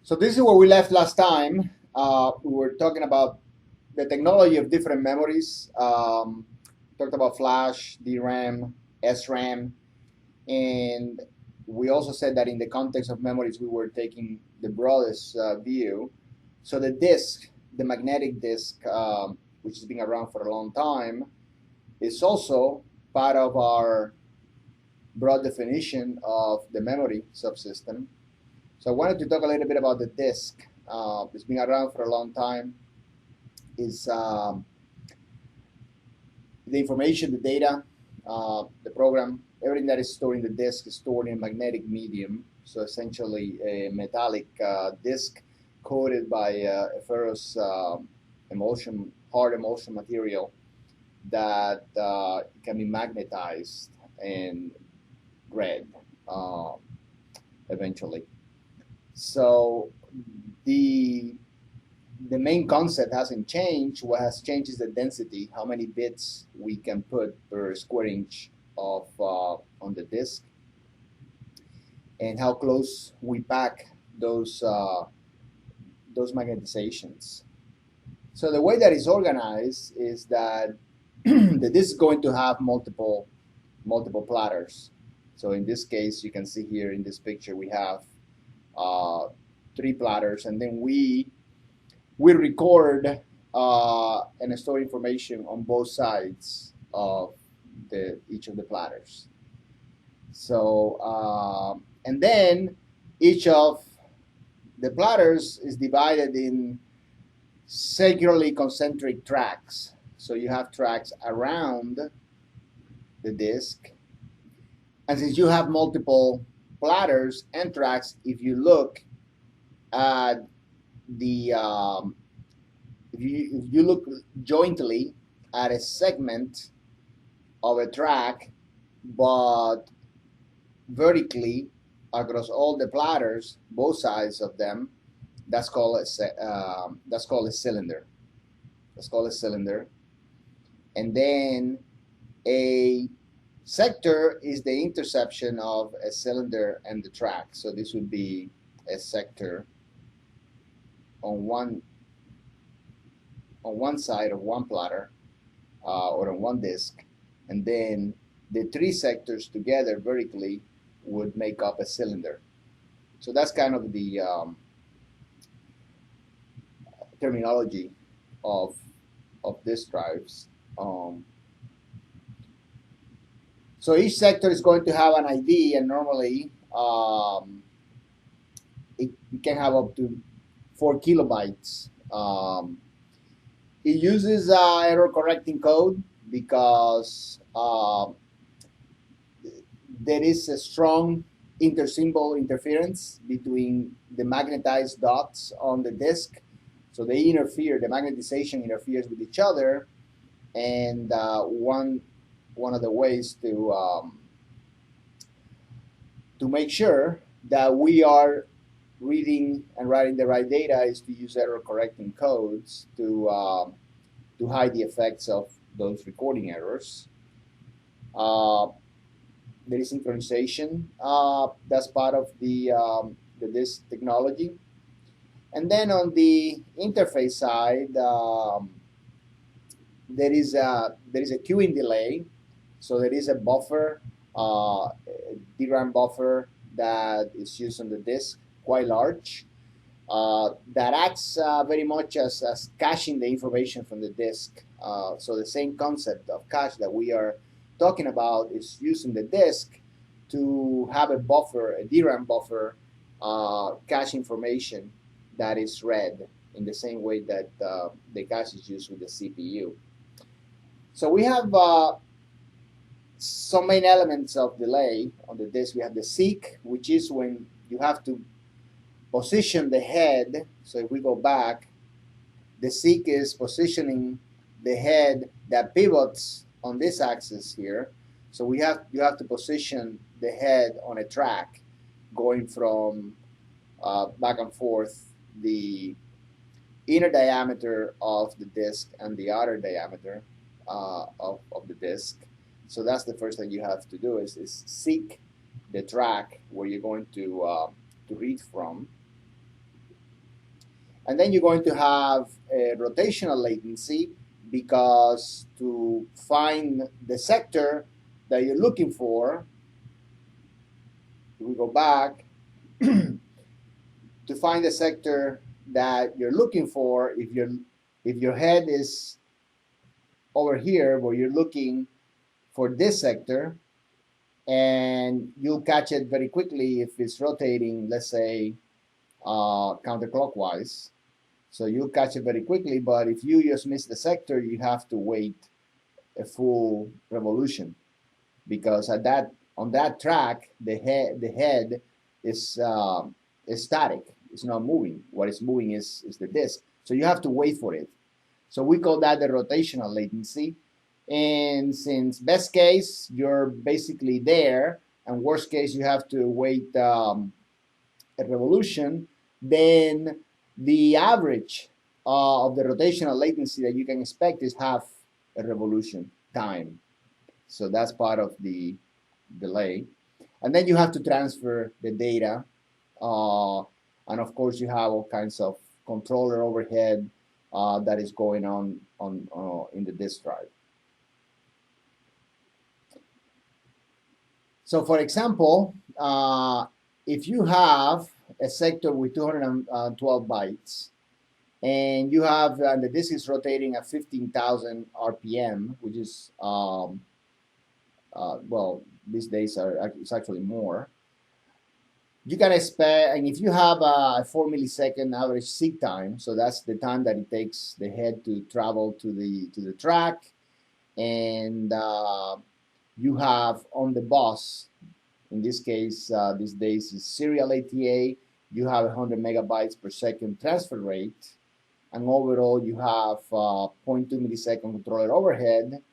So this is where we left last time. We were talking about the technology of different memories. Talked about flash, DRAM, SRAM, and we also said that in the context of memories, we were taking the broadest view. So the disk, the magnetic disk, which has been around for a long time, is also part of our broad definition of the memory subsystem. So I wanted to talk a little bit about the disk. It's been around for a long time. Is the information, the data, the program, everything that is stored in the disk is stored in a magnetic medium. So essentially, a metallic disk coated by a ferrous emulsion, hard emulsion material that can be magnetized and read eventually. So the the main concept hasn't changed. What has changed is the density, how many bits we can put per square inch of on the disk, and how close we pack those magnetizations. So the way that it's organized is that the disk is going to have multiple platters. So in this case, you can see here in this picture we have uh, three platters, and then we record and store information on both sides of each of the platters. So and then each of the platters is divided in circularly concentric tracks. So you have tracks around the disk, and since you have multiple platters and tracks, if you look at the if you look jointly at a segment of a track, but vertically across all the platters, both sides of them, that's called a cylinder. That's called a cylinder. And then a sector is the intersection of a cylinder and the track. So this would be a sector on one side of one platter or on one disk, and then the three sectors together vertically would make up a cylinder. So that's kind of the terminology of disk drives. So each sector is going to have an ID, and normally it can have up to 4 kilobytes. It uses error correcting code because there is a strong intersymbol interference between the magnetized dots on the disk. So they interfere, the magnetization interferes with each other, and one of the ways to make sure that we are reading and writing the right data is to use error correcting codes to hide the effects of those recording errors. There is synchronization that's part of this technology. And then on the interface side, there is a queuing delay. So there is a buffer, a DRAM buffer that is used on the disk, quite large, that acts very much as caching the information from the disk. So the same concept of cache that we are talking about is using the disk to have a buffer, a DRAM buffer, cache information that is read in the same way that the cache is used with the CPU. So we have some main elements of delay on the disk. We have the seek, which is when you have to position the head. So if we go back, the seek is positioning the head that pivots on this axis here. So you have to position the head on a track going from back and forth the inner diameter of the disk and the outer diameter of the disk. So that's the first thing you have to do is seek the track where you're going to read from. And then you're going to have a rotational latency, because to find the sector that you're looking for, we go back, to find the sector that you're looking for, if your head is over here where you're looking for this sector, and you'll catch it very quickly if it's rotating, let's say, counterclockwise. So you'll catch it very quickly, but if you just miss the sector, you have to wait a full revolution, because on that track, the head is static. It's not moving. What is moving is the disk. So you have to wait for it. So we call that the rotational latency. And since best case, you're basically there, and worst case, you have to wait a revolution, then the average of the rotational latency that you can expect is half a revolution time. So that's part of the delay. And then you have to transfer the data. And of course, you have all kinds of controller overhead that is going on in the disk drive. So for example, if you have a sector with 212 bytes, and you have, and the disk is rotating at 15,000 RPM, which is, well, these days it's actually more. You can expect, and if you have a 4 millisecond average seek time, so that's the time that it takes the head to travel to the track, and you have on the bus, in this case, these days is serial ATA, you have 100 megabytes per second transfer rate, and overall you have 0.2 millisecond controller overhead.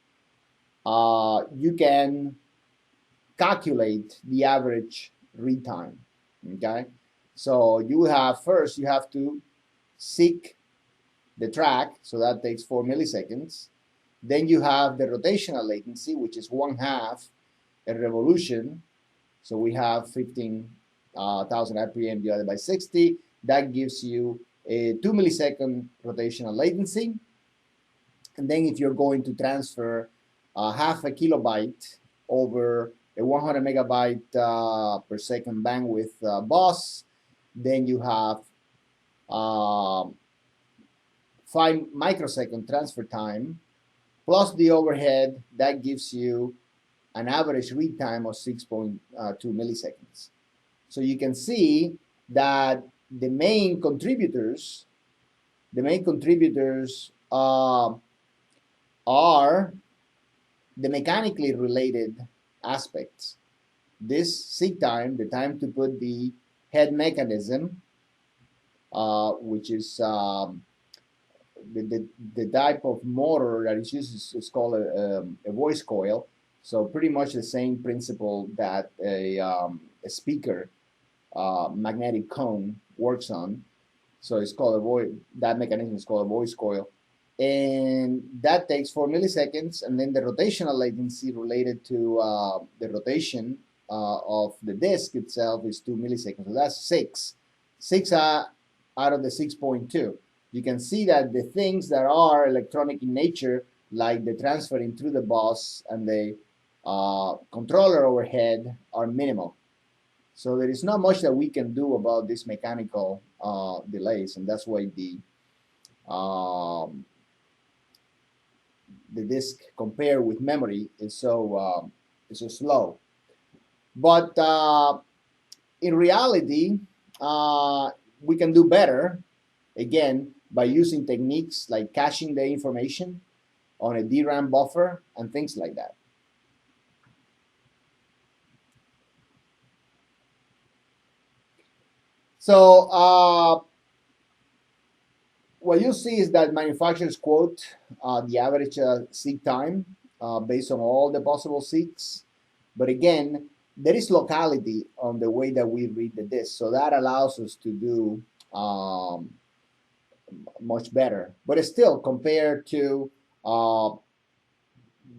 You can calculate the average read time. Okay, so you have first you have to seek the track, so that takes 4 milliseconds. Then you have the rotational latency, which is 1/2 a revolution. So we have 15,000 RPM divided by 60. That gives you a 2 millisecond rotational latency. And then if you're going to transfer half a kilobyte over a 100 megabyte per second bandwidth bus, then you have 5 microsecond transfer time plus the overhead. That gives you an average read time of 6.2 milliseconds. So you can see that the main contributors are the mechanically related aspects. This seek time, the time to put the head mechanism, which is the type of motor that is used, is called a voice coil. So pretty much the same principle that a speaker magnetic cone works on. So it's called that mechanism is called a voice coil. And that takes 4 milliseconds, and then the rotational latency related to the rotation of the disk itself is 2 milliseconds. So that's 6 out of the 6.2. You can see that the things that are electronic in nature, like the transferring through the bus and the controller overhead, are minimal. So there is not much that we can do about these mechanical delays, and that's why the disk compared with memory is so slow. But in reality, we can do better, again, by using techniques like caching the information on a DRAM buffer and things like that. So what you see is that manufacturers quote the average seek time based on all the possible seeks. But again, there is locality on the way that we read the disk. So that allows us to do much better. But still, compared to the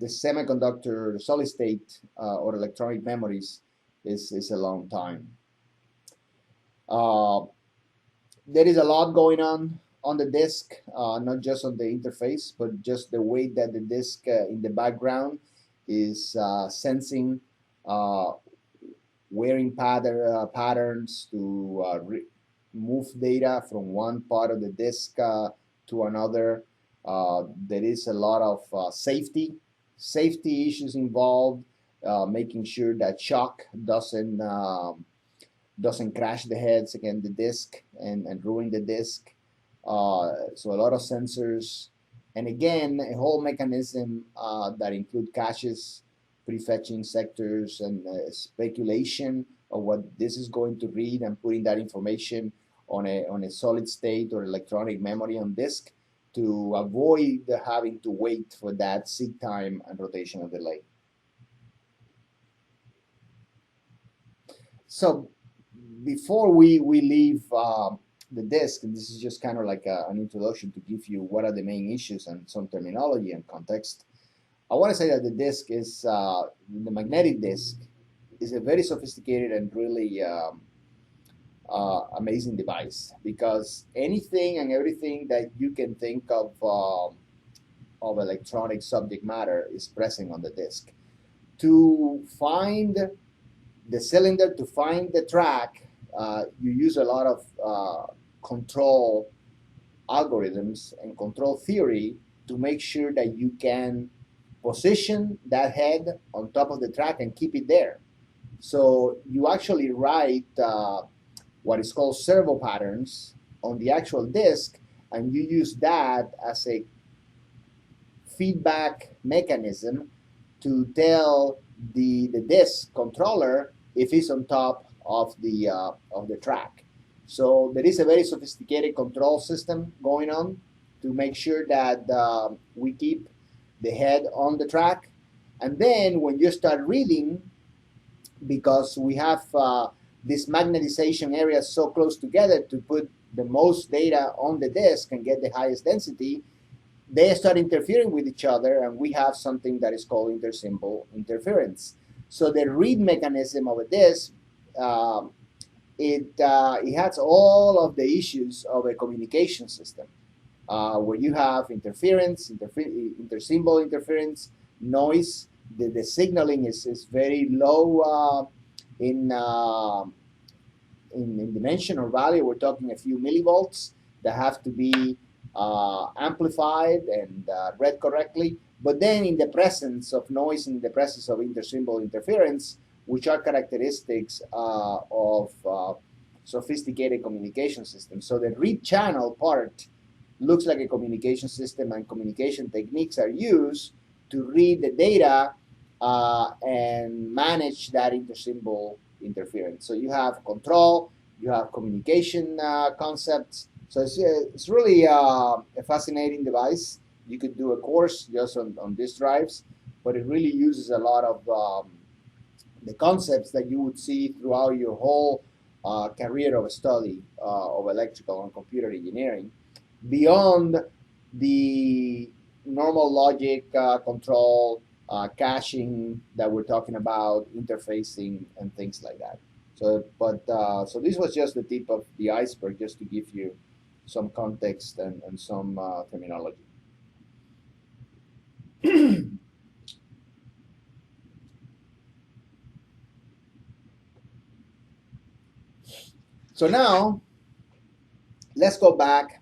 semiconductor, the solid state, or electronic memories, is a long time. There is a lot going on on the disk, not just on the interface, but just the way that the disk in the background is sensing uh, wearing patterns to move data from one part of the disk to another. There is a lot of safety issues involved, making sure that shock doesn't crash the heads against the disk and ruin the disk. So a lot of sensors, and again, a whole mechanism that include caches, prefetching sectors, and speculation of what this is going to read and putting that information on a solid state or electronic memory on disk to avoid having to wait for that seek time and rotational delay. So before we leave the disk, and this is just kind of like an introduction to give you what are the main issues and some terminology and context, I want to say that the disk is, the magnetic disk is a very sophisticated and really amazing device, because anything and everything that you can think of electronic subject matter is present on the disk. To find the cylinder, to find the track, you use a lot of control algorithms and control theory to make sure that you can position that head on top of the track and keep it there. So you actually write what is called servo patterns on the actual disk, and you use that as a feedback mechanism to tell the disk controller if it's on top of the track. So there is a very sophisticated control system going on to make sure that we keep the head on the track. And then when you start reading, because we have this magnetization area so close together to put the most data on the disk and get the highest density, they start interfering with each other, and we have something that is called intersymbol interference. So the read mechanism of a disk, it has all of the issues of a communication system, where you have interference, intersymbol interference, noise. The signaling is very low in dimension or value. We're talking a few millivolts that have to be amplified and read correctly. But then in the presence of noise, in the presence of intersymbol interference, which are characteristics of sophisticated communication systems. So the read channel part looks like a communication system, and communication techniques are used to read the data and manage that intersymbol interference. So you have control, you have communication concepts. So it's really a fascinating device. You could do a course just on these drives, but it really uses a lot of the concepts that you would see throughout your whole career of study of electrical and computer engineering, beyond the normal logic control, caching that we're talking about, interfacing, and things like that. So, so this was just the tip of the iceberg, just to give you some context and some terminology. So now, let's go back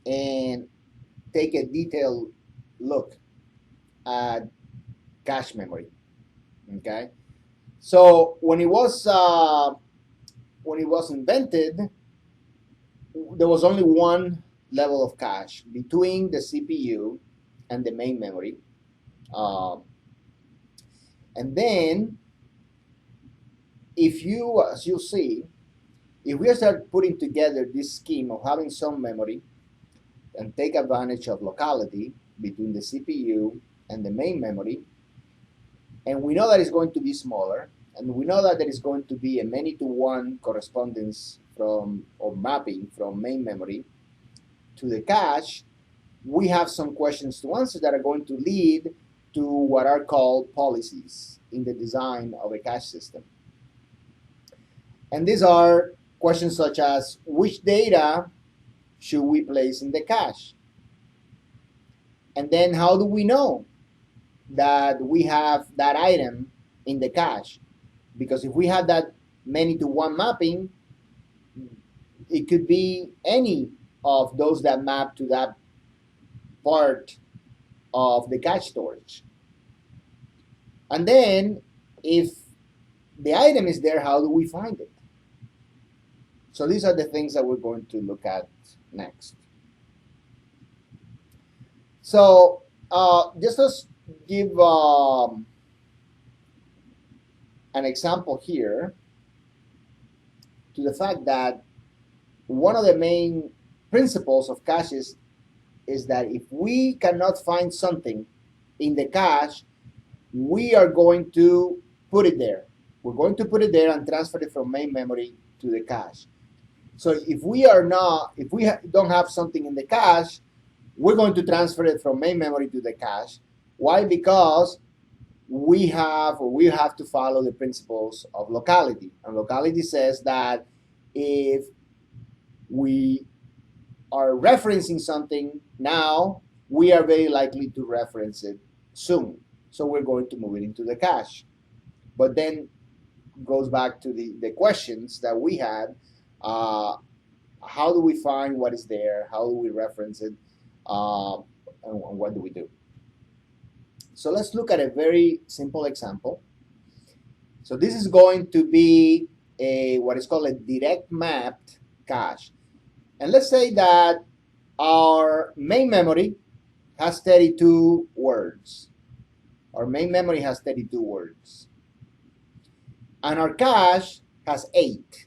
and take a detailed look at cache memory. Okay, so when it was invented, there was only one level of cache between the CPU and the main memory, and then if you, as you see, if we start putting together this scheme of having some memory and take advantage of locality between the CPU and the main memory, and we know that it's going to be smaller, and we know that there is going to be a many-to-one correspondence from, or mapping from main memory to the cache, we have some questions to answer that are going to lead to what are called policies in the design of a cache system. And these are questions such as which data should we place in the cache? And then how do we know that we have that item in the cache? Because if we have that many to one mapping, it could be any of those that map to that part of the cache storage. And then if the item is there, how do we find it? So these are the things that we're going to look at next. So just let's give an example here to the fact that one of the main principles of caches is that if we cannot find something in the cache, we are going to put it there. We're going to put it there and transfer it from main memory to the cache. So if we don't have something in the cache, we're going to transfer it from main memory to the cache. Why? Because we have to follow the principles of locality. And locality says that if we are referencing something now, we are very likely to reference it soon. So we're going to move it into the cache. But then goes back to the questions that we had. How do we find what is there? How do we reference it? And what do we do? So let's look at a very simple example. So this is going to be what is called a direct mapped cache. And let's say that our main memory has 32 words. Our main memory has 32 words. And our cache has 8.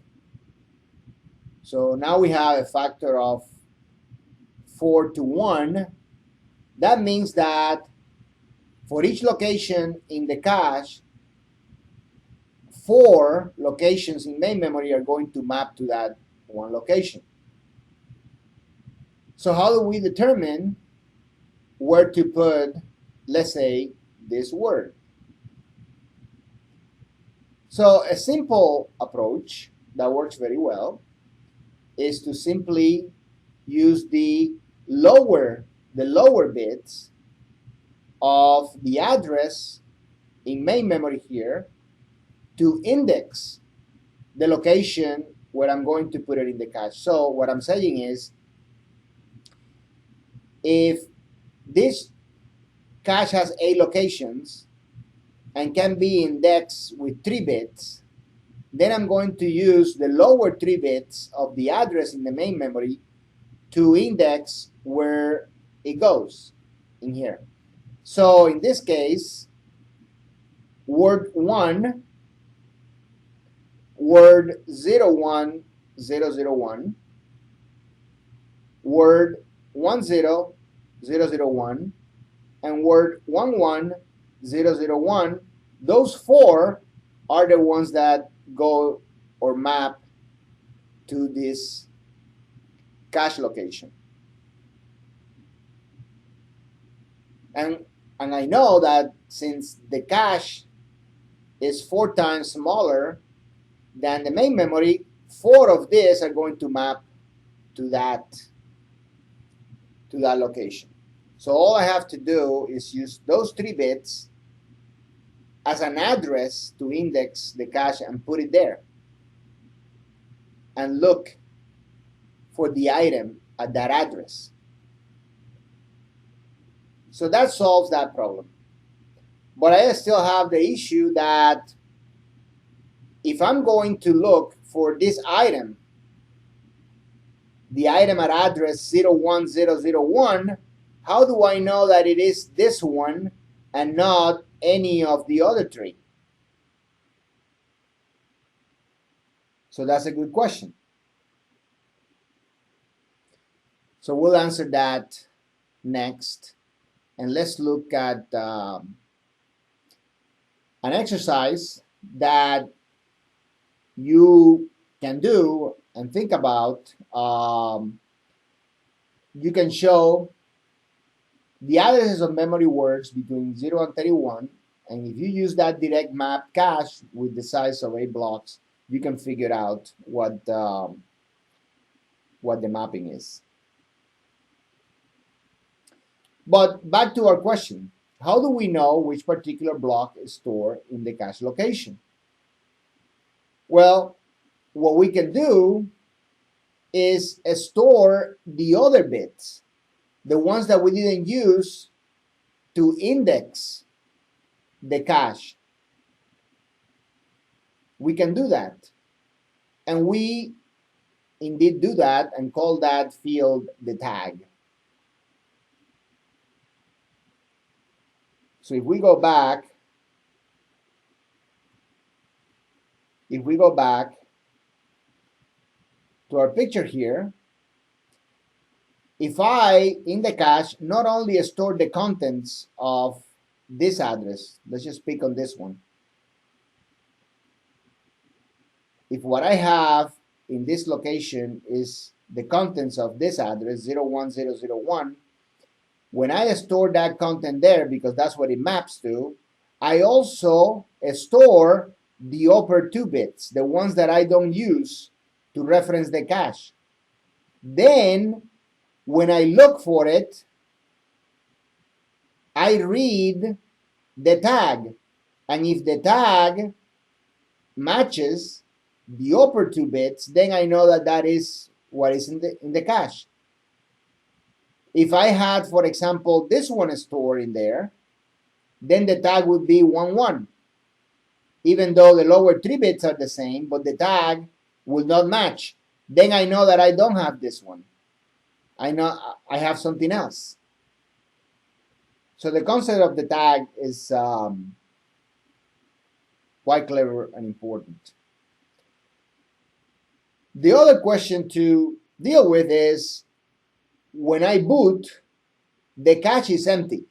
So now we have a factor of 4 to 1. That means that for each location in the cache, 4 locations in main memory are going to map to that one location. So how do we determine where to put, let's say, this word? So a simple approach that works very well is to simply use the lower bits of the address in main memory here to index the location where I'm going to put it in the cache. So what I'm saying is, if this cache has 8 locations and can be indexed with 3 bits, then I'm going to use the lower 3 bits of the address in the main memory to index where it goes in here. So in this case, word 1, word 01001, word 10001, and word 11001, those 4 are the ones that go or map to this cache location. And I know that since the cache is 4 times smaller than the main memory, 4 of these are going to map to that location. So all I have to do is use those 3 bits as an address to index the cache and put it there, and look for the item at that address. So that solves that problem. But I still have the issue that if I'm going to look for this item, the item at address 01001, how do I know that it is this one and not any of the other 3? So that's a good question. So we'll answer that next. And let's look at an exercise that you can do and think about. You can show the addresses of memory words between 0 and 31, and if you use that direct map cache with the size of 8 blocks, you can figure out what the mapping is. But back to our question, how do we know which particular block is stored in the cache location? Well, what we can do is store the other bits, the ones that we didn't use to index the cache. We can do that. And we indeed do that and call that field the tag. So if we go back to our picture here, if I, in the cache, not only store the contents of this address, let's just pick on this one. If what I have in this location is the contents of this address, 01001, when I store that content there, because that's what it maps to, I also store the upper 2 bits, the ones that I don't use to reference the cache. Then, when I look for it, I read the tag. And if the tag matches the upper 2 bits, then I know that that is what is in the cache. If I had, for example, this one stored in there, then the tag would be 11. Even though the lower 3 bits are the same, but the tag will not match. Then I know that I don't have this one. I know I have something else. So the concept of the tag is quite clever and important. The other question to deal with is, when I boot, the cache is empty.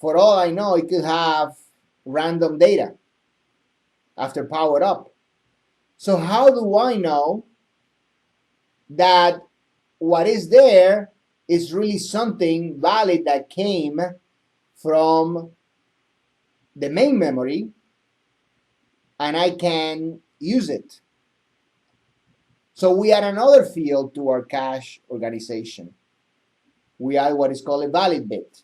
For all I know, it could have random data after power up. So how do I know that what is there is really something valid that came from the main memory and I can use it? So we add another field to our cache organization. We add what is called a valid bit,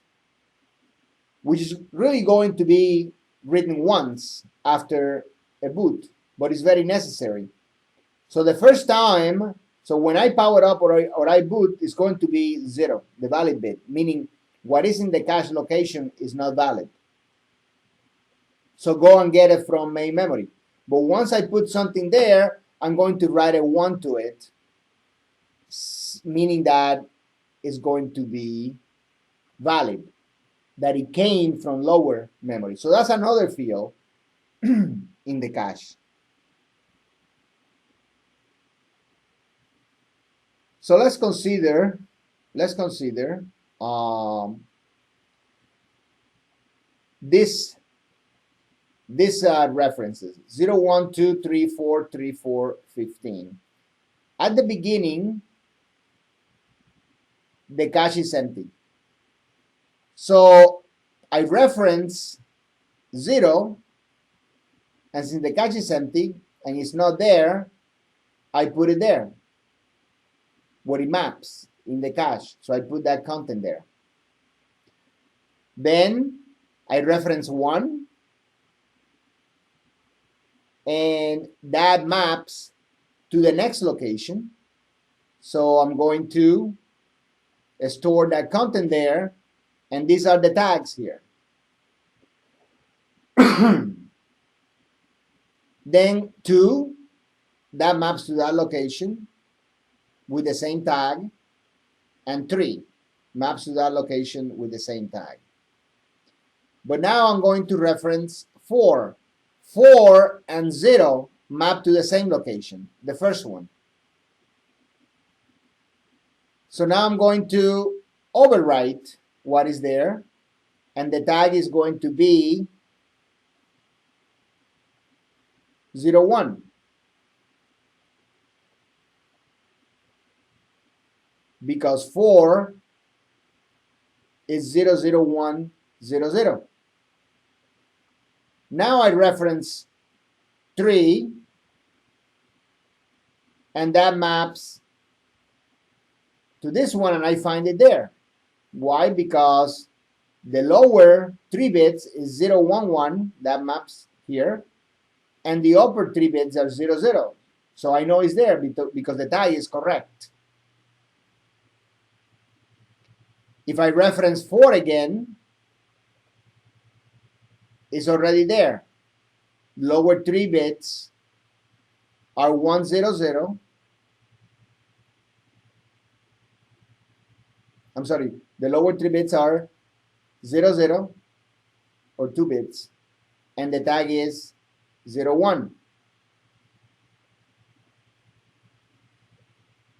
which is really going to be written once after a boot, but it's very necessary. So the first time, so when I power up or I boot, it's going to be 0, the valid bit, meaning what is in the cache location is not valid. So go and get it from main memory. But once I put something there, I'm going to write a 1 to it, meaning that it's going to be valid, that it came from lower memory. So that's another field in the cache. So let's consider this references 0, 1, 2, 3, 4, 3, 4, 15. At the beginning, the cache is empty. So I reference 0, and since the cache is empty and it's not there, I put it there where it maps in the cache. So I put that content there. Then I reference 1, and that maps to the next location. So I'm going to store that content there, and these are the tags here. Then 2, that maps to that location with the same tag, and 3 maps to that location with the same tag. But now I'm going to reference 4. 4 and 0 map to the same location, the first one. So now I'm going to overwrite what is there, and the tag is going to be 01. Because 4 is 00100. Now I reference 3, and that maps to this one, and I find it there. Why? Because the lower 3 bits is 0, 1, 1, that maps here, and the upper 3 bits are 0, 0. So I know it's there because the tag is correct. If I reference 4 again, it's already there. Lower 3 bits are 1, 0, 0. I'm sorry, the lower 3 bits are 0, 0, or 2 bits, and the tag is 0, 1.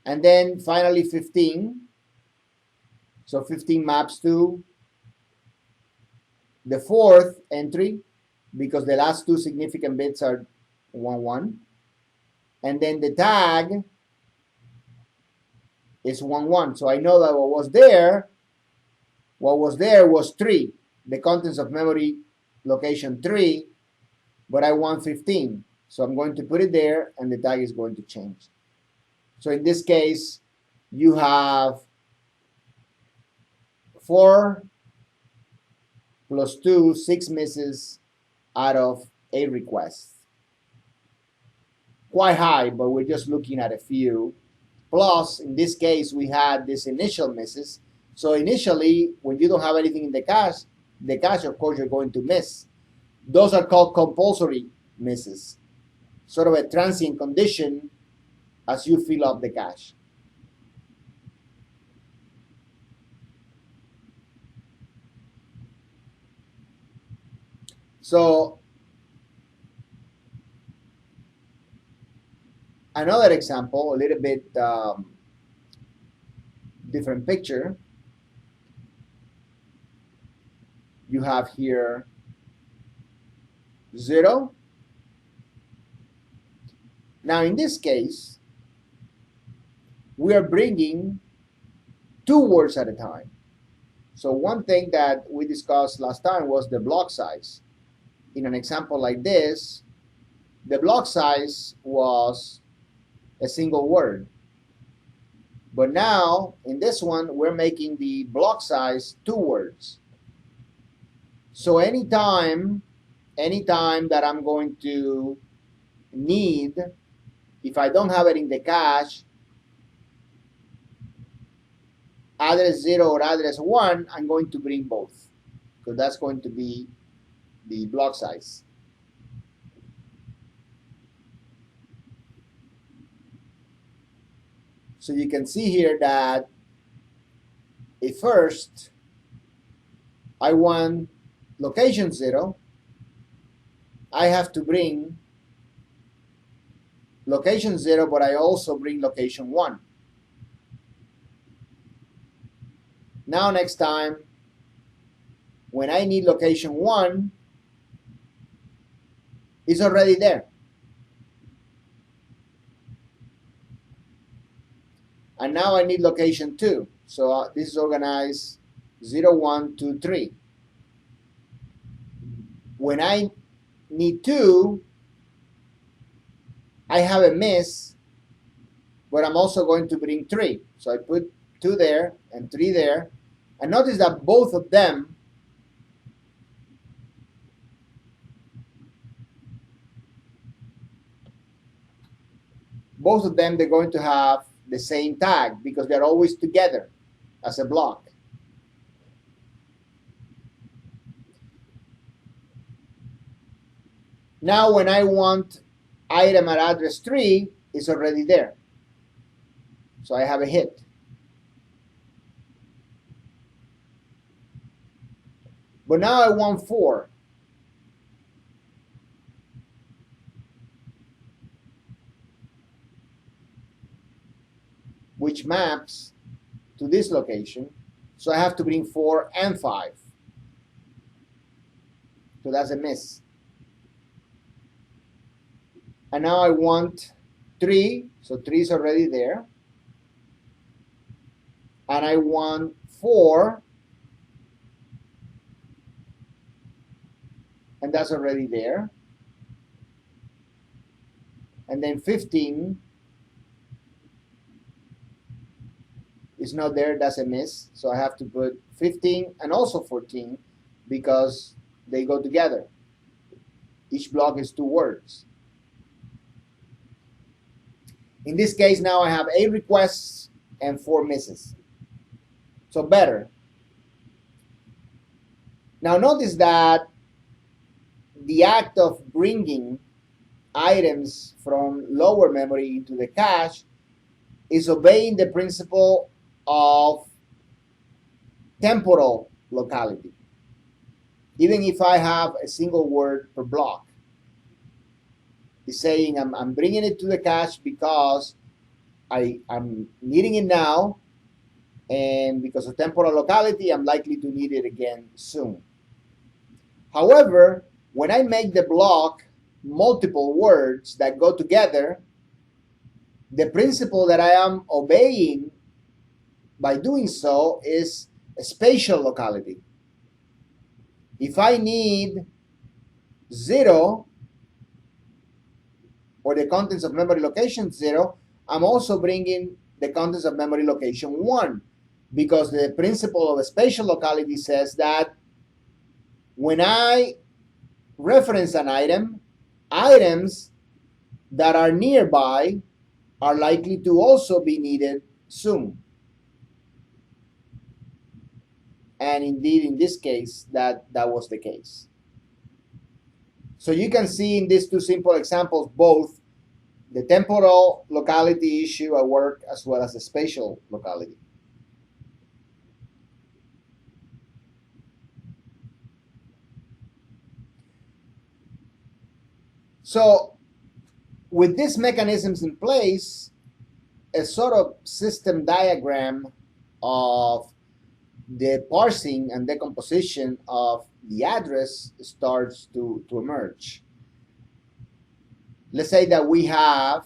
And then finally 15. So 15 maps to the fourth entry because the last two significant bits are 1, 1. And then the tag is 1, 1. So I know that what was there was 3, the contents of memory location 3, but I want 15. So I'm going to put it there and the tag is going to change. So in this case, you have 4 plus 2, 6 misses out of 8 requests. Quite high, but we're just looking at a few. Plus, in this case, we had these initial misses. So initially, when you don't have anything in the cache, of course, you're going to miss. Those are called compulsory misses, sort of a transient condition as you fill up the cache. So another example, a little bit different picture. You have here 0. Now in this case, we are bringing 2 words at a time. So one thing that we discussed last time was the block size. In an example like this, the block size was a single word. But now, in this one, we're making the block size 2 words. So anytime that I'm going to need, if I don't have it in the cache, address 0 or address 1, I'm going to bring both. So that's going to be the block size. So you can see here that if first I want location 0, I have to bring location 0, but I also bring location 1. Now next time, when I need location 1, it's already there. And now I need location 2. So this is organized 0, 1, 2, 3. When I need 2, I have a miss, but I'm also going to bring 3. So I put 2 there and 3 there. And notice that both of them they're going to have the same tag because they're always together as a block. Now when I want item at address 3, it's already there. So I have a hit. But now I want 4. Which maps to this location. So I have to bring 4 and 5. So that's a miss. And now I want 3. So 3 is already there. And I want 4. And that's already there. And then 15 is not there, that's a miss. So I have to put 15 and also 14 because they go together. Each block is 2 words. In this case, now I have 8 requests and 4 misses. So better. Now notice that the act of bringing items from lower memory into the cache is obeying the principle of temporal locality. Even if I have a single word per block, it's saying I'm bringing it to the cache because I'm needing it now, and because of temporal locality, I'm likely to need it again soon. However, when I make the block multiple words that go together, the principle that I am obeying by doing so is a spatial locality. If I need 0, or the contents of memory location 0, I'm also bringing the contents of memory location 1, because the principle of a spatial locality says that when I reference an item, items that are nearby are likely to also be needed soon. And indeed, in this case, that was the case. So you can see in these 2 simple examples both the temporal locality issue at work as well as the spatial locality. So with these mechanisms in place, a sort of system diagram of the parsing and decomposition of the address starts to emerge. Let's say that we have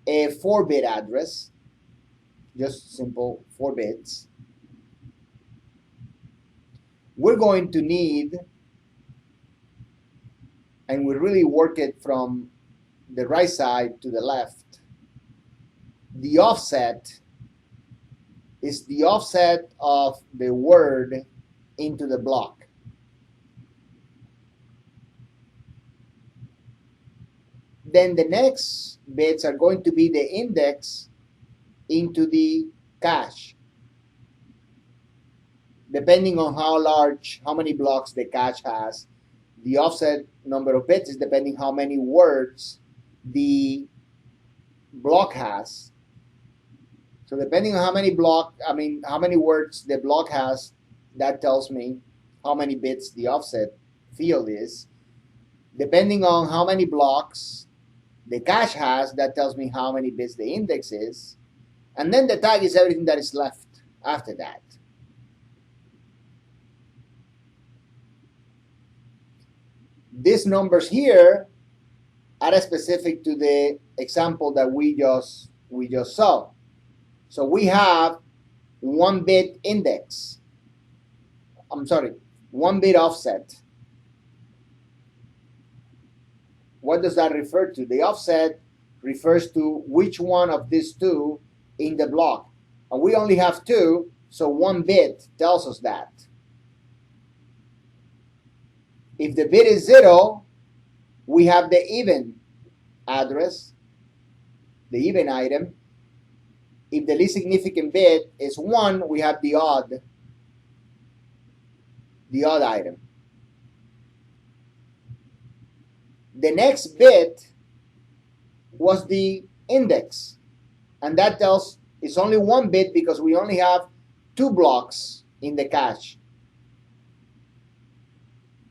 a 4-bit address, just simple 4 bits. We're going to need, and we really work it from the right side to the left, the offset is the offset of the word into the block. Then the next bits are going to be the index into the cache. Depending on how many blocks the cache has, the offset number of bits is depending how many words the block has. So depending on how many words the block has, that tells me how many bits the offset field is. Depending on how many blocks the cache has, that tells me how many bits the index is. And then the tag is everything that is left after that. These numbers here are specific to the example that we just saw. So we have 1-bit index. 1-bit offset. What does that refer to? The offset refers to which one of these 2 in the block. And we only have 2, so 1 bit tells us that. If the bit is 0, we have the even address, the even item. If the least significant bit is 1, we have the odd item. The next bit was the index, and that tells it's only 1 bit because we only have 2 blocks in the cache.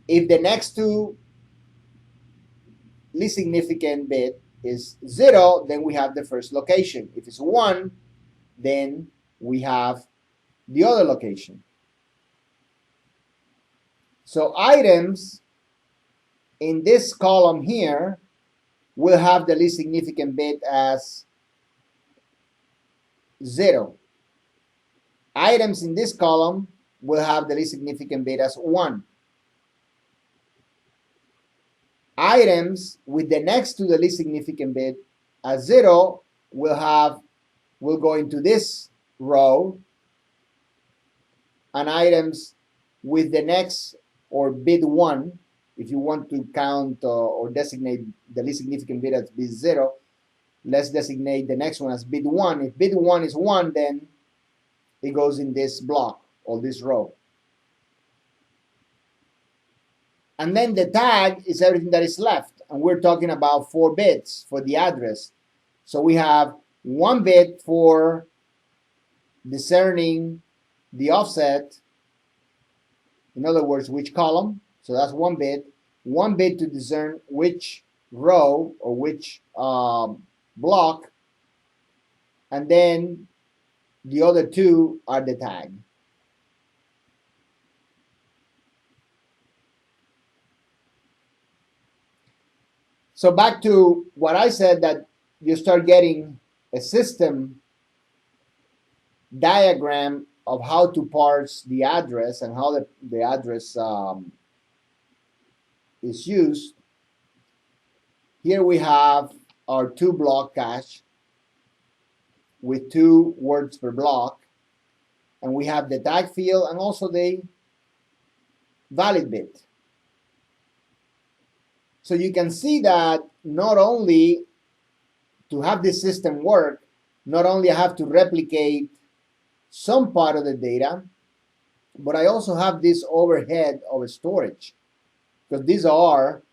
If the next 2 least significant bit is 0, then we have the first location. If it's 1, then we have the other location. So items in this column here will have the least significant bit as 0. Items in this column will have the least significant bit as 1. Items with the next to the least significant bit as 0 will have will go into this row, and items with the next or bit 1, if you want to count or designate the least significant bit as bit 0, let's designate the next one as bit 1. If bit 1 is 1, then it goes in this block or this row. And then the tag is everything that is left. And we're talking about 4 bits for the address. So we have 1 bit for discerning the offset, in other words, which column. So that's 1 bit. 1 bit to discern which row or which block. And then the other 2 are the tag. So back to what I said, that you start getting a system diagram of how to parse the address and how the address is used. Here we have our 2 block cache with 2 words per block, and we have the tag field and also the valid bit. So you can see that not only to have this system work, not only I have to replicate some part of the data, but I also have this overhead of storage, because these are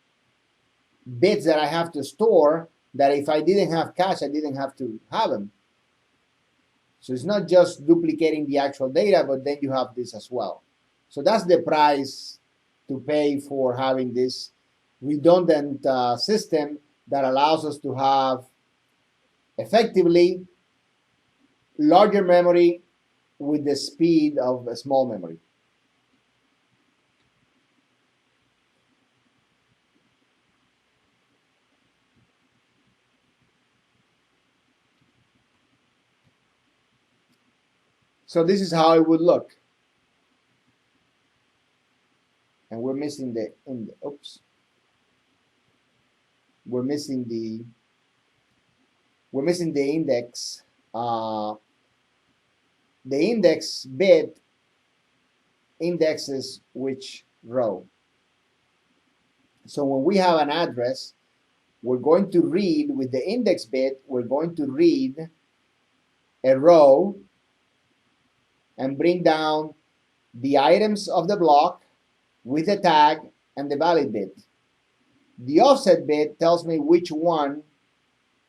bits that I have to store that if I didn't have cache, I didn't have to have them. So it's not just duplicating the actual data, but then you have this as well. So that's the price to pay for having this redundant system that allows us to have effectively larger memory with the speed of a small memory. So this is how it would look. And we're missing the oops. We're missing the index. The index bit indexes which row. So when we have an address, we're going to read with the index bit, we're going to read a row and bring down the items of the block with the tag and the valid bit. The offset bit tells me which one,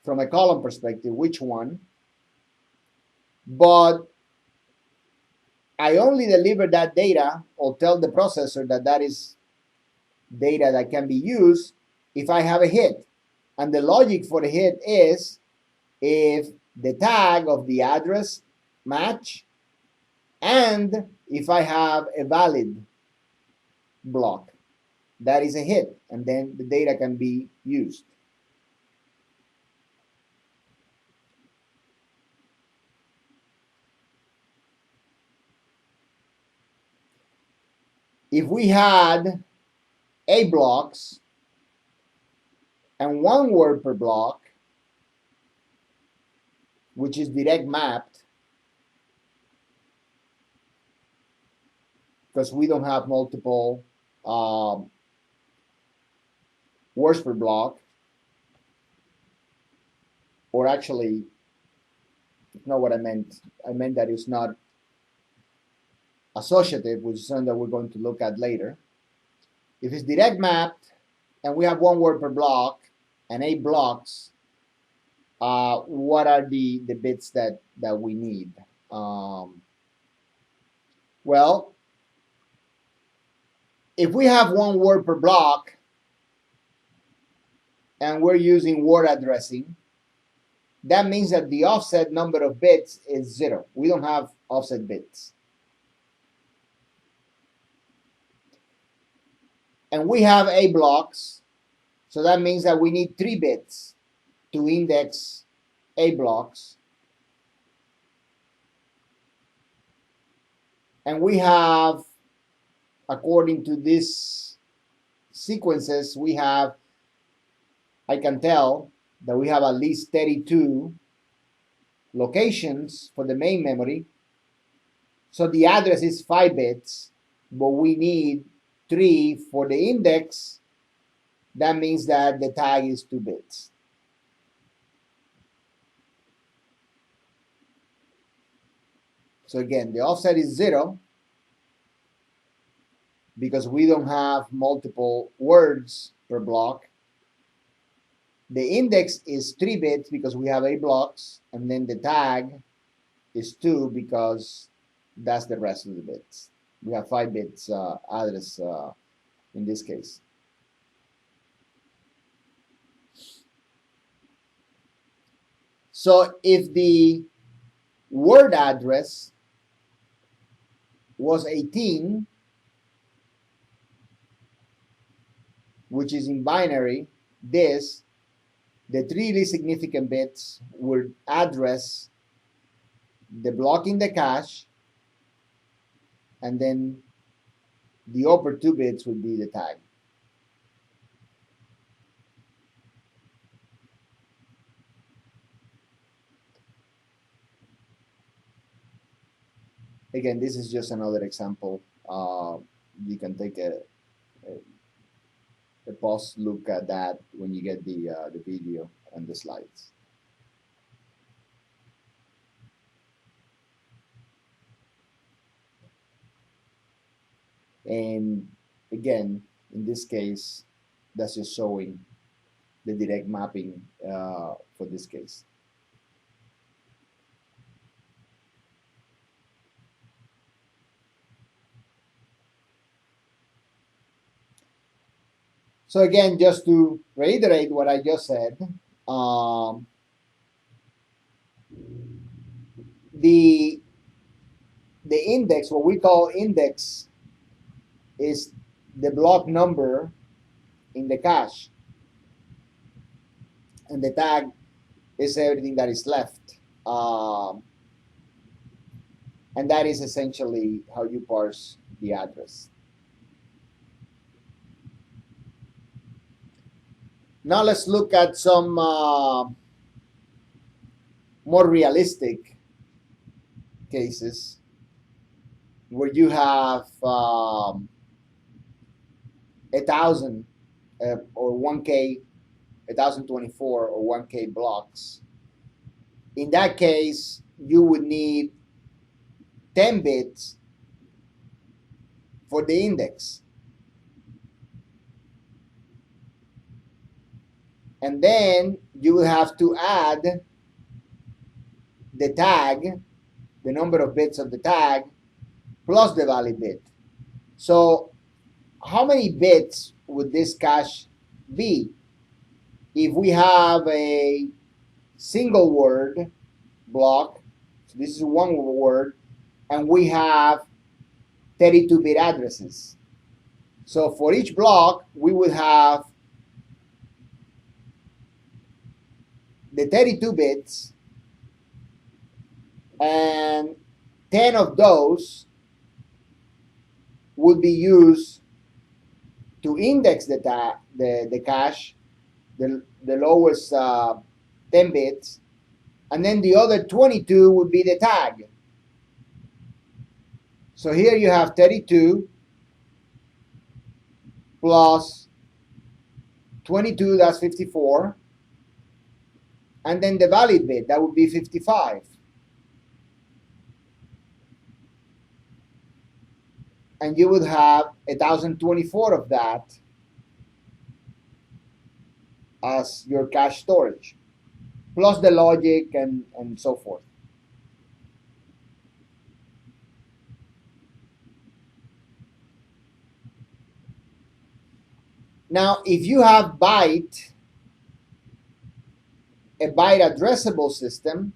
from a column perspective, which one, but I only deliver that data or tell the processor that that is data that can be used if I have a hit. And the logic for the hit is if the tag of the address match and if I have a valid block. That is a hit, and then the data can be used. If we had A blocks and 1 word per block, which is direct mapped, because we don't have multiple words per block, or actually, not what I meant. I meant that it's not associative, which is something that we're going to look at later. If it's direct mapped and we have 1 word per block and 8 blocks, what are the bits that we need? Well, if we have 1 word per block and we're using word addressing, that means that the offset number of bits is 0. We don't have offset bits. And we have A blocks, so that means that we need 3 bits to index A blocks. And we have, according to these sequences, we have, I can tell that we have at least 32 locations for the main memory. So the address is 5 bits, but we need 3 for the index. That means that the tag is 2 bits. So again, the offset is 0 because we don't have multiple words per block. The index is 3 bits because we have 8 blocks, and then the tag is 2 because that's the rest of the bits. We have 5 bits address in this case. So if the word address was 18, which is in binary, the 3 least significant bits would address the block in the cache, and then the upper 2 bits would be the tag. Again, this is just another example. You can take a pause look at that when you get the video and the slides. And again, in this case, that's just showing the direct mapping for this case. So again, just to reiterate what I just said, the index, what we call index, is the block number in the cache, and the tag is everything that is left. And that is essentially how you parse the address. Now let's look at some more realistic cases where you have 1,000 or 1K, 1,024 or 1K blocks. In that case, you would need 10 bits for the index. And then you will have to add the tag, the number of bits of the tag, plus the valid bit. So how many bits would this cache be if we have a single word block? So this is one word, and we have 32-bit addresses. So for each block, we would have the 32 bits, and 10 of those would be used to index the cache, the lowest 10 bits, and then the other 22 would be the tag. So here you have 32 plus 22, that's 54, and then the valid bit, that would be 55. And you would have 1,024 of that as your cache storage, plus the logic and so forth. Now, if you have a byte addressable system,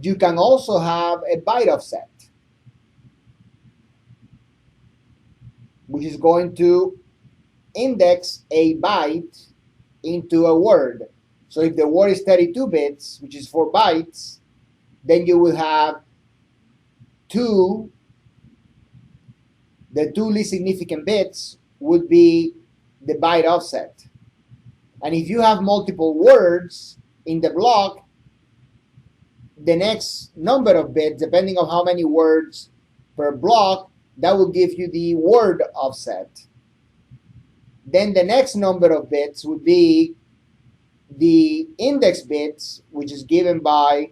you can also have a byte offset, which is going to index a byte into a word. So if the word is 32 bits, which is 4 bytes, then you will have the two least significant bits would be the byte offset. And if you have multiple words in the block, the next number of bits, depending on how many words per block, that will give you the word offset. Then the next number of bits would be the index bits, which is given by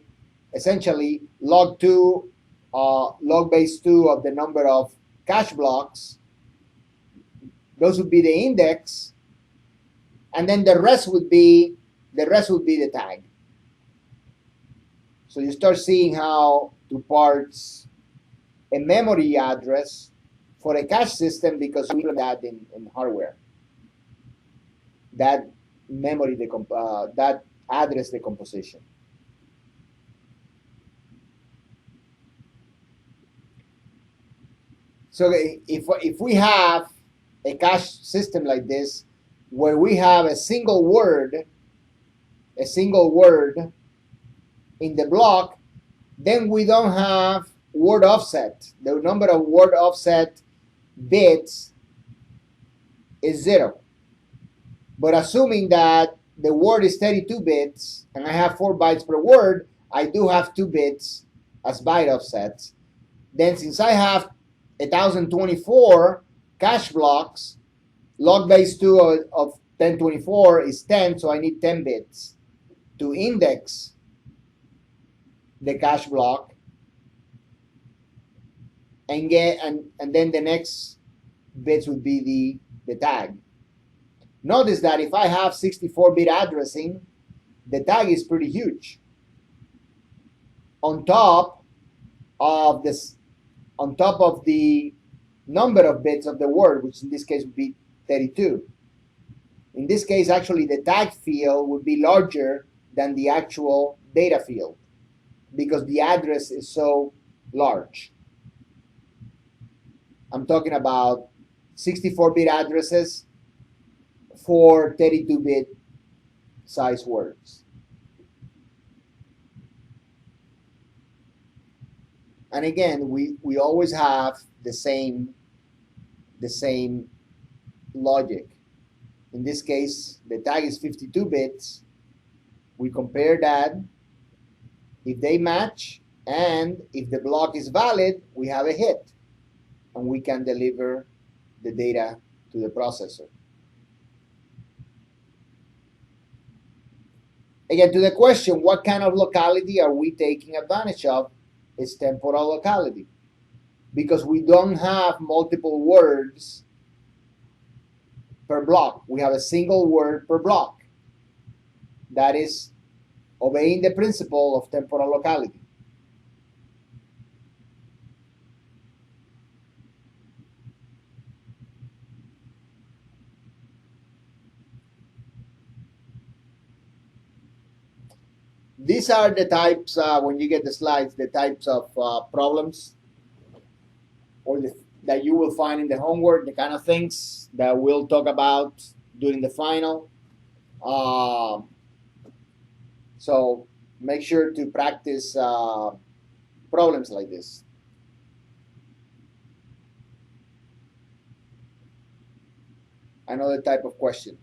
essentially log base 2 of the number of cache blocks. Those would be the index, and then the rest would be the tag. So you start seeing how to parse a memory address for a cache system, because we implement that in hardware. That memory that address decomposition. So if we have a cache system like this, where we have a single word in the block, then we don't have word offset. The number of word offset bits is 0. But assuming that the word is 32 bits and I have 4 bytes per word, I do have 2 bits as byte offsets. Then since I have 1024 cache blocks, log base 2 of 1024 is 10, so I need 10 bits to index the cache block and then the next bits would be the tag. Notice that if I have 64-bit addressing, the tag is pretty huge. On top of the number of bits of the word, which in this case would be 32. In this case, actually, the tag field would be larger than the actual data field because the address is so large. I'm talking about 64-bit addresses for 32-bit size words. And again, we always have the same logic. In this case, the tag is 52 bits. We compare that. If they match and if the block is valid, we have a hit and we can deliver the data to the processor. Again, to the question, what kind of locality are we taking advantage of? It's temporal locality, because we don't have multiple words per block. We have a single word per block. That is obeying the principle of temporal locality. These are the types, when you get the slides, the types of problems that you will find in the homework, the kind of things that we'll talk about during the final. So make sure to practice problems like this. Another type of question.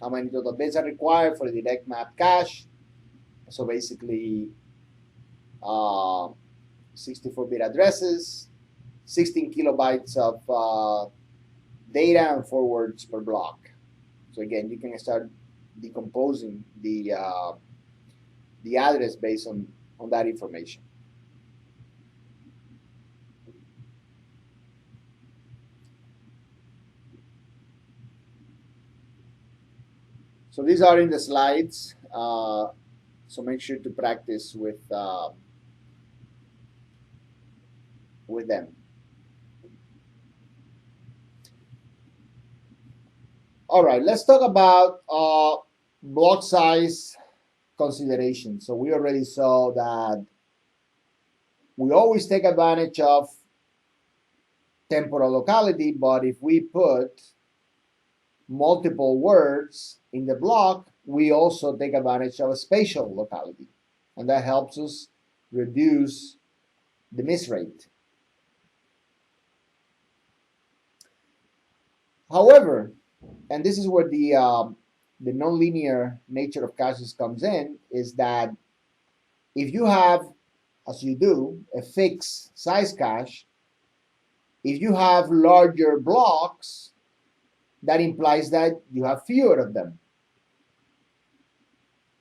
How many total bits are required for the direct map cache? So basically, 64-bit addresses, 16 kilobytes of data, and 4 words per block. So again, you can start decomposing the address based on that information. So these are in the slides. So make sure to practice with them. All right, let's talk about block size consideration. So we already saw that we always take advantage of temporal locality, but if we put multiple words in the block, we also take advantage of a spatial locality, and that helps us reduce the miss rate. However, and this is where the nonlinear nature of caches comes in, is that If you have, as you do, a fixed size cache, if you have larger blocks, that implies that you have fewer of them.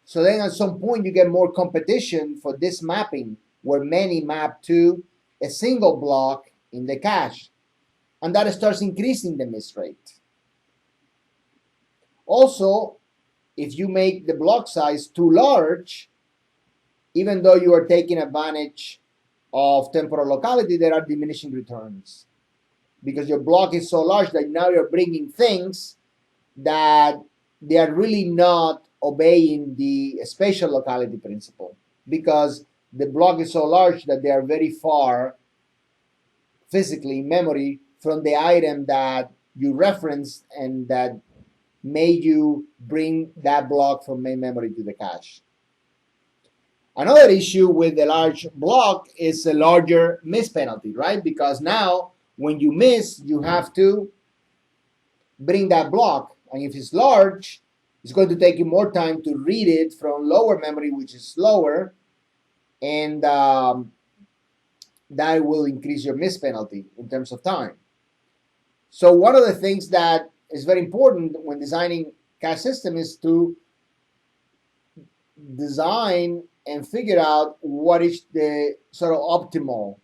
So then at some point you get more competition for this mapping where many map to a single block in the cache. And that starts increasing the miss rate. Also, if you make the block size too large, even though you are taking advantage of temporal locality, there are diminishing returns. Because your block is so large that now you're bringing things that they are really not obeying the spatial locality principle, because the block is so large that they are very far physically in memory from the item that you referenced and that made you bring that block from main memory to the cache. Another issue with the large block is a larger miss penalty, right? Because now when you miss, you have to bring that block. And if it's large, it's going to take you more time to read it from lower memory, which is slower, and that will increase your miss penalty in terms of time. So one of the things that is very important when designing cache system is to design and figure out what is the sort of optimal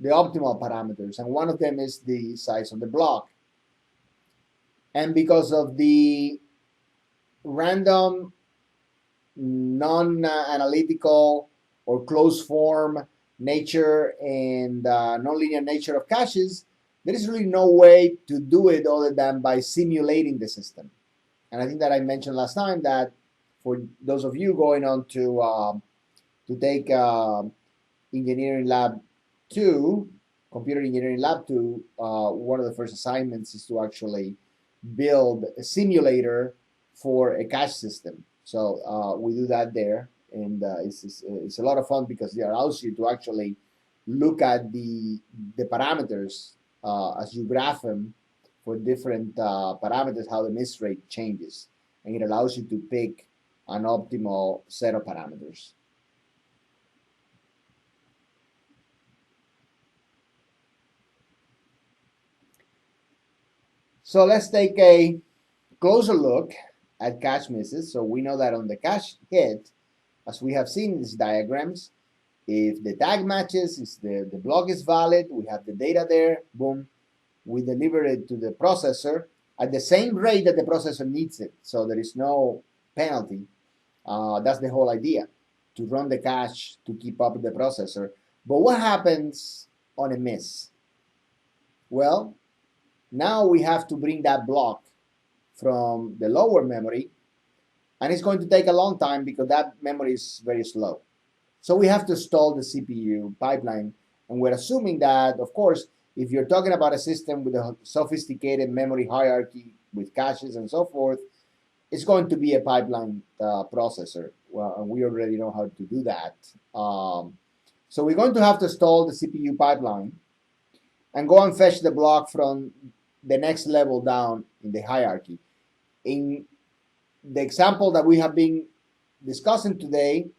parameters, and one of them is the size of the block. And because of the random, non-analytical or closed form nature and nonlinear nature of caches, there is really no way to do it other than by simulating the system. And I think that I mentioned last time that for those of you going on to take engineering lab 2, computer engineering lab 2, one of the first assignments is to actually build a simulator for a cache system. So we do that there, and it's a lot of fun because it allows you to actually look at the parameters as you graph them for different parameters, how the miss rate changes, and it allows you to pick an optimal set of parameters. So let's take a closer look at cache misses. So we know that on the cache hit, as we have seen in these diagrams, if the tag matches, if the block is valid, we have the data there, boom, we deliver it to the processor at the same rate that the processor needs it. So there is no penalty. That's the whole idea, to run the cache to keep up with the processor. But what happens on a miss? Well, now we have to bring that block from the lower memory, and it's going to take a long time because that memory is very slow. So we have to stall the CPU pipeline, and we're assuming that, of course, if you're talking about a system with a sophisticated memory hierarchy with caches and so forth, it's going to be a pipeline processor. Well, and we already know how to do that. So we're going to have to stall the CPU pipeline and go and fetch the block from the next level down in the hierarchy. In the example that we have been discussing today,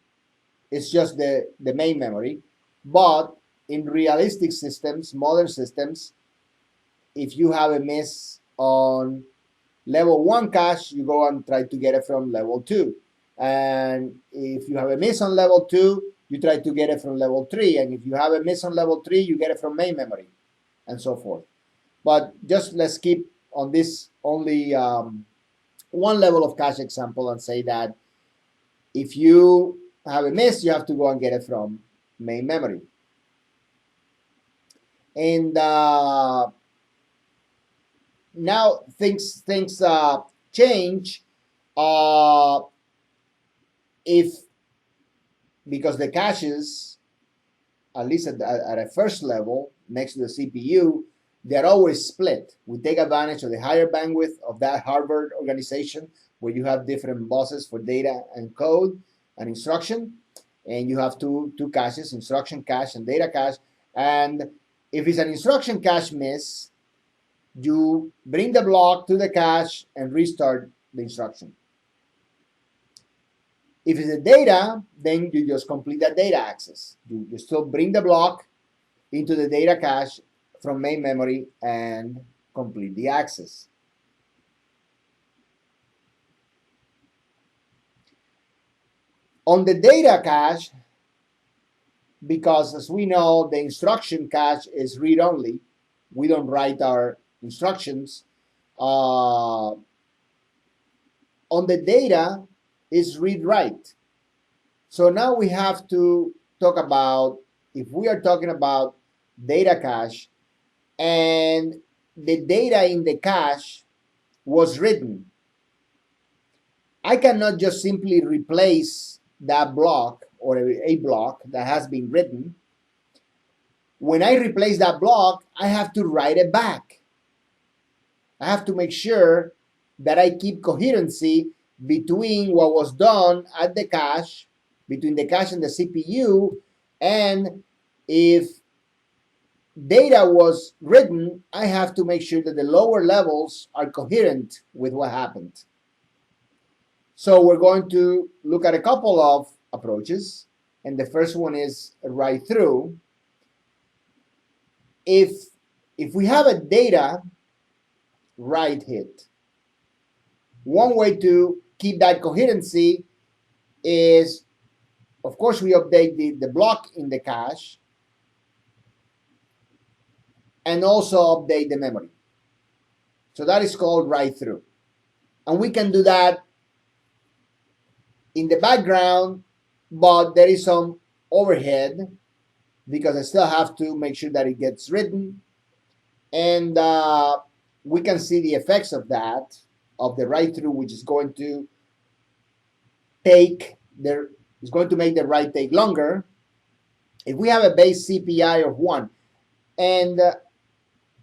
it's just the main memory. But in realistic systems, modern systems, if you have a miss on level 1 cache, you go and try to get it from level 2. And if you have a miss on level 2, you try to get it from level 3. And if you have a miss on level 3, you get it from main memory, and so forth. But just let's keep on this only one level of cache example and say that if you have a miss, you have to go and get it from main memory. And now things change if, because the caches, at least at a first level next to the CPU, they're always split. We take advantage of the higher bandwidth of that Harvard organization where you have different buses for data and code and instruction, and you have two caches, instruction cache and data cache. And if it's an instruction cache miss, you bring the block to the cache and restart the instruction. If it's a data, then you just complete that data access. You still bring the block into the data cache from main memory and complete the access. On the data cache, because as we know, the instruction cache is read-only, we don't write our instructions. On the data is read-write. So now we have to talk about, if we are talking about data cache and the data in the cache was written, I cannot just simply replace that block or a block that has been written. When I replace that block, I have to write it back. I have to make sure that I keep coherency between what was done at the cache, between the cache and the CPU, and if data was written, I have to make sure that the lower levels are coherent with what happened. So we're going to look at a couple of approaches, and the first one is write through. If we have a data write hit, one way to keep that coherency is, of course, we update the block in the cache and also update the memory. So that is called write through. And we can do that in the background, but there is some overhead because I still have to make sure that it gets written. And we can see the effects of that, of the write through, which is going to make the write take longer. If we have a base CPI of 1, and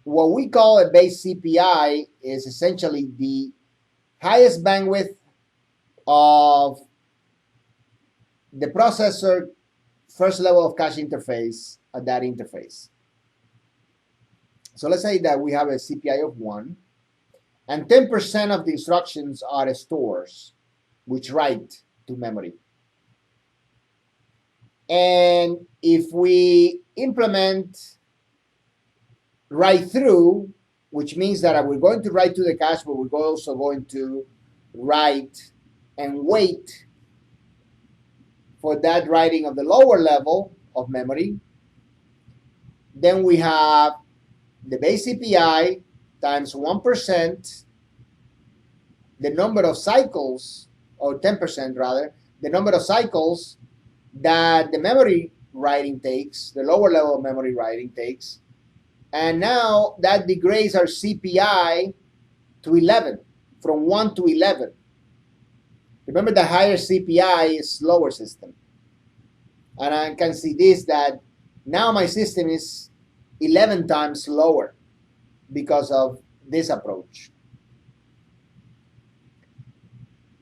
what we call a base CPI is essentially the highest bandwidth of the processor first level of cache interface at that interface. So let's say that we have a CPI of 1, and 10% of the instructions are stores, which write to memory. And if we implement write through, which means that we're going to write to the cache, but we're also going to write and wait for that writing of the lower level of memory, then we have the base CPI times 1%, the number of cycles, or 10% rather, the number of cycles that the memory writing takes, the lower level of memory writing takes, and now that degrades our CPI to 11, from 1 to 11. Remember, the higher CPI is slower system. And I can see this, that now my system is 11 times slower because of this approach.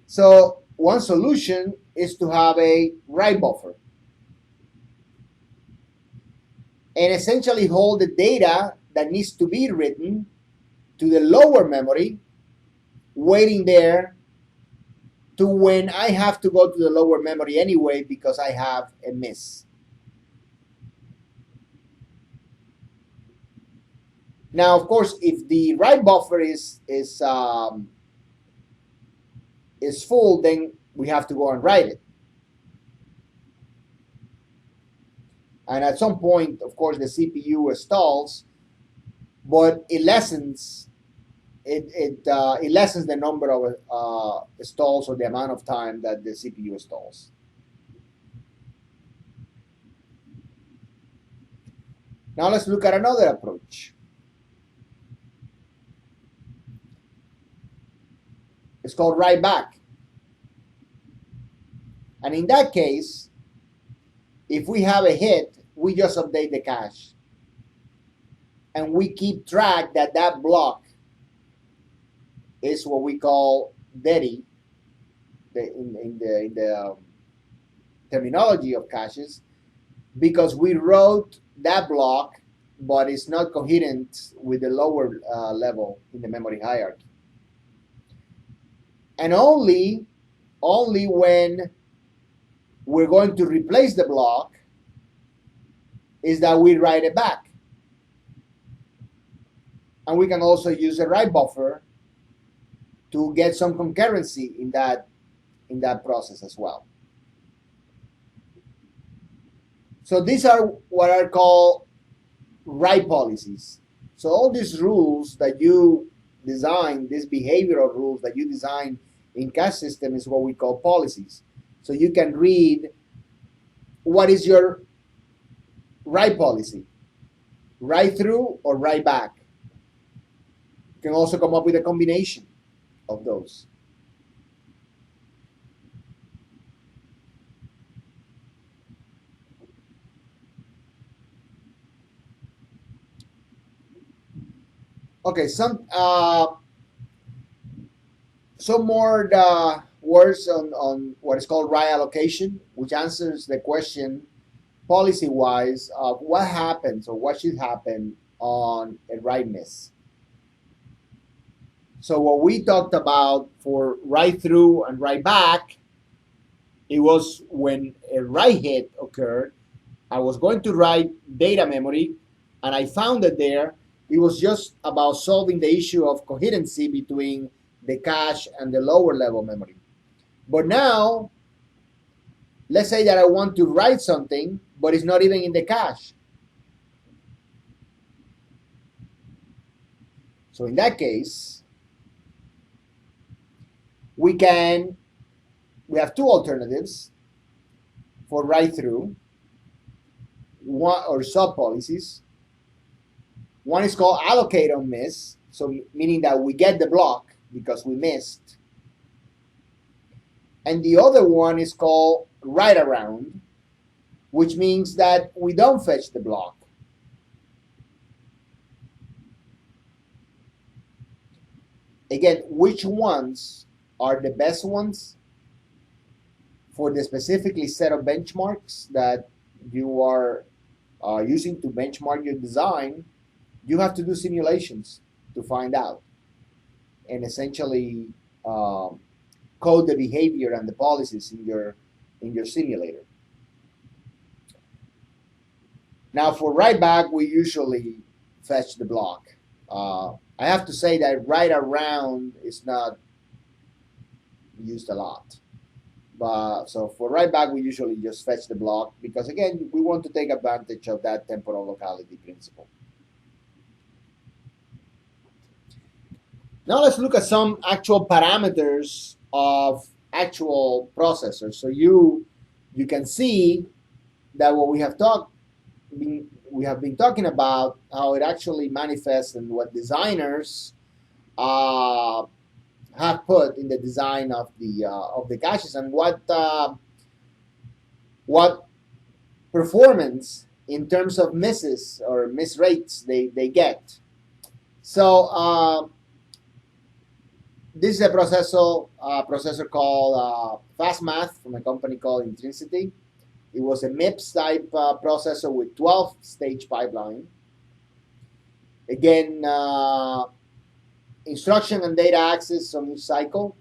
So one solution is to have a write buffer and essentially hold the data that needs to be written to the lower memory, waiting there to when I have to go to the lower memory anyway because I have a miss. Now, of course, if the write buffer is full, then we have to go and write it. And at some point, of course, the CPU stalls, but it lessens the number of stalls, or the amount of time that the CPU stalls. Now let's look at another approach. It's called write back. And in that case, if we have a hit, we just update the cache. And we keep track that that block is what we call dirty in the terminology of caches, because we wrote that block, but it's not coherent with the lower level in the memory hierarchy. And only when we're going to replace the block is that we write it back. And we can also use a write buffer to get some concurrency in that process as well. So these are what are called write policies. So all these rules that you design, these behavioral rules that you design in cache system is what we call policies. So you can read what is your write policy, write through or write back. You can also come up with a combination of those. Okay, some more words on what is called write allocation, which answers the question policy-wise of what happens or what should happen on a write miss. So what we talked about for write through and write back, it was when a write hit occurred, I was going to write data memory and I found it there. It was just about solving the issue of coherency between the cache and the lower level memory. But now, let's say that I want to write something, but it's not even in the cache. So in that case, we have two alternatives for write through, one or sub policies. One is called allocate on miss, so meaning that we get the block because we missed. And the other one is called write around, which means that we don't fetch the block. Again, which ones are the best ones for the specifically set of benchmarks that you are using to benchmark your design? You have to do simulations to find out and essentially code the behavior and the policies in your simulator. Now for write back, we usually fetch the block. I have to say that write around is not used a lot. But so for write back, we usually just fetch the block because again, we want to take advantage of that temporal locality principle. Now let's look at some actual parameters of actual processors. So you can see that what we have been talking about how it actually manifests and what designers have put in the design of the caches and what performance in terms of misses or miss rates they get. So this is a processor called Fast Math from a company called Intrinsity. It was a MIPS type processor with 12-stage pipeline. Again, instruction and data access on each cycle,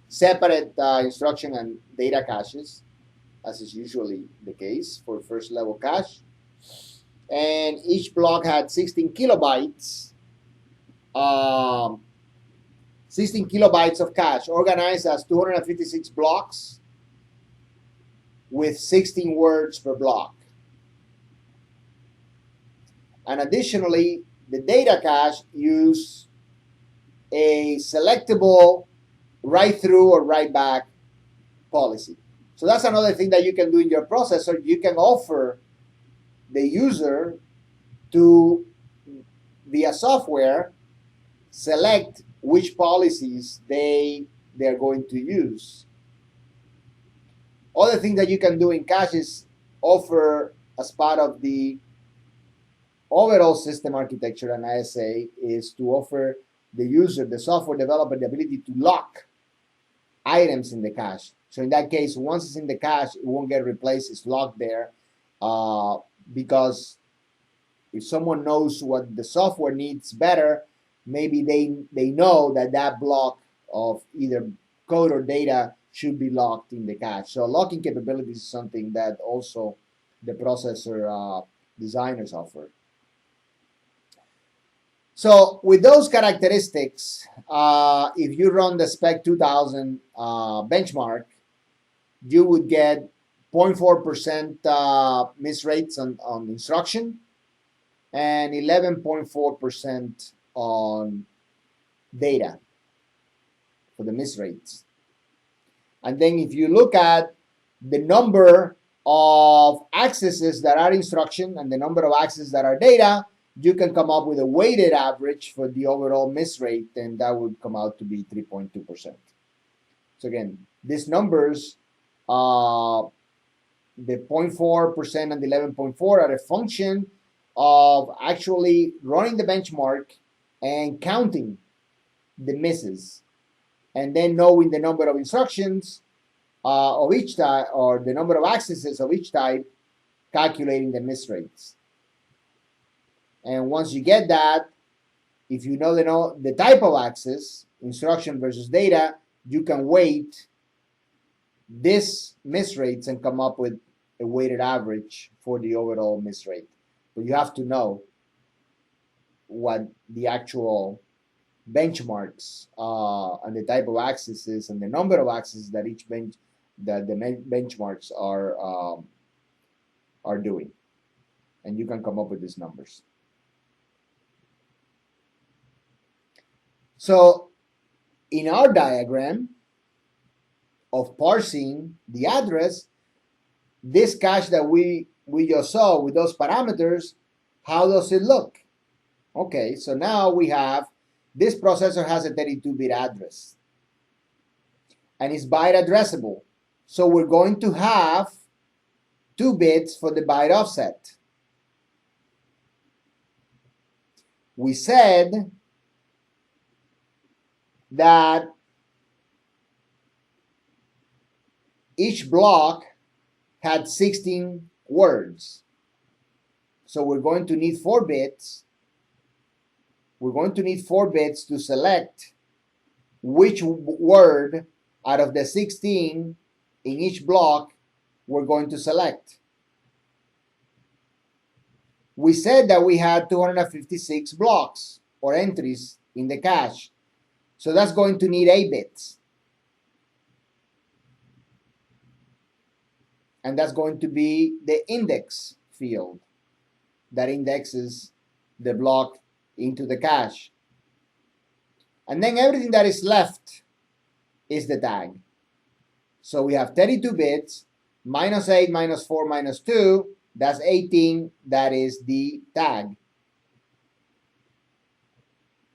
separate instruction and data caches, as is usually the case for first level cache. And each block had 16 kilobytes. 16 kilobytes of cache organized as 256 blocks with 16 words per block. And additionally, the data cache used a selectable write through or write back policy. So that's another thing that you can do in your processor. You can offer the user to, via software, select which policies they're going to use. Other thing that you can do in cache is offer, as part of the overall system architecture and ISA, is to offer the user, the software developer, the ability to lock items in the cache. So in that case, once it's in the cache, it won't get replaced. It's locked there because if someone knows what the software needs better, maybe they know that block of either code or data should be locked in the cache. So locking capabilities is something that also the processor designers offer. So with those characteristics, if you run the spec 2000 benchmark, you would get 0.4% miss rates on instruction and 11.4% on data for the miss rates. And then if you look at the number of accesses that are instruction and the number of accesses that are data, you can come up with a weighted average for the overall miss rate, and that would come out to be 3.2%. So again, these numbers, the 0.4% and the 11.4 are a function of actually running the benchmark and counting the misses, and then knowing the number of instructions of each type, or the number of accesses of each type, calculating the miss rates. And once you get that, if you know the type of access, instruction versus data, you can weight this miss rates and come up with a weighted average for the overall miss rate. But you have to know what the actual benchmarks and the type of accesses and the number of accesses that each benchmarks are doing, and you can come up with these numbers. So in our diagram of parsing the address, this cache that we just saw with those parameters, how does it look? Okay, so now we have, this processor has a 32-bit address and it's byte addressable. So we're going to have 2 bits for the byte offset. We said that each block had 16 words. So we're going to need 4 bits. We're going to need 4 bits to select which word out of the 16 in each block we're going to select. We said that we had 256 blocks or entries in the cache. So that's going to need 8 bits. And that's going to be the index field that indexes the block into the cache. And then everything that is left is the tag. So we have 32 bits, minus 8, minus 4, minus 2, that's 18, that is the tag.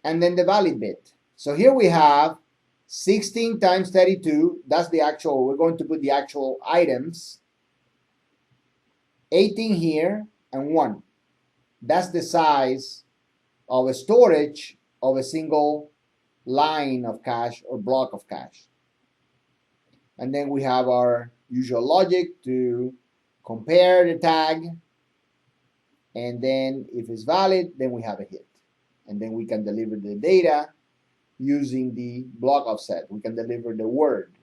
And then the valid bit. So here we have 16 times 32, that's the actual, we're going to put the actual items, 18 here, and 1. That's the size of a storage of a single line of cache or block of cache. And then we have our usual logic to compare the tag, and then if it's valid, then we have a hit. And then we can deliver the data using the block offset. We can deliver the word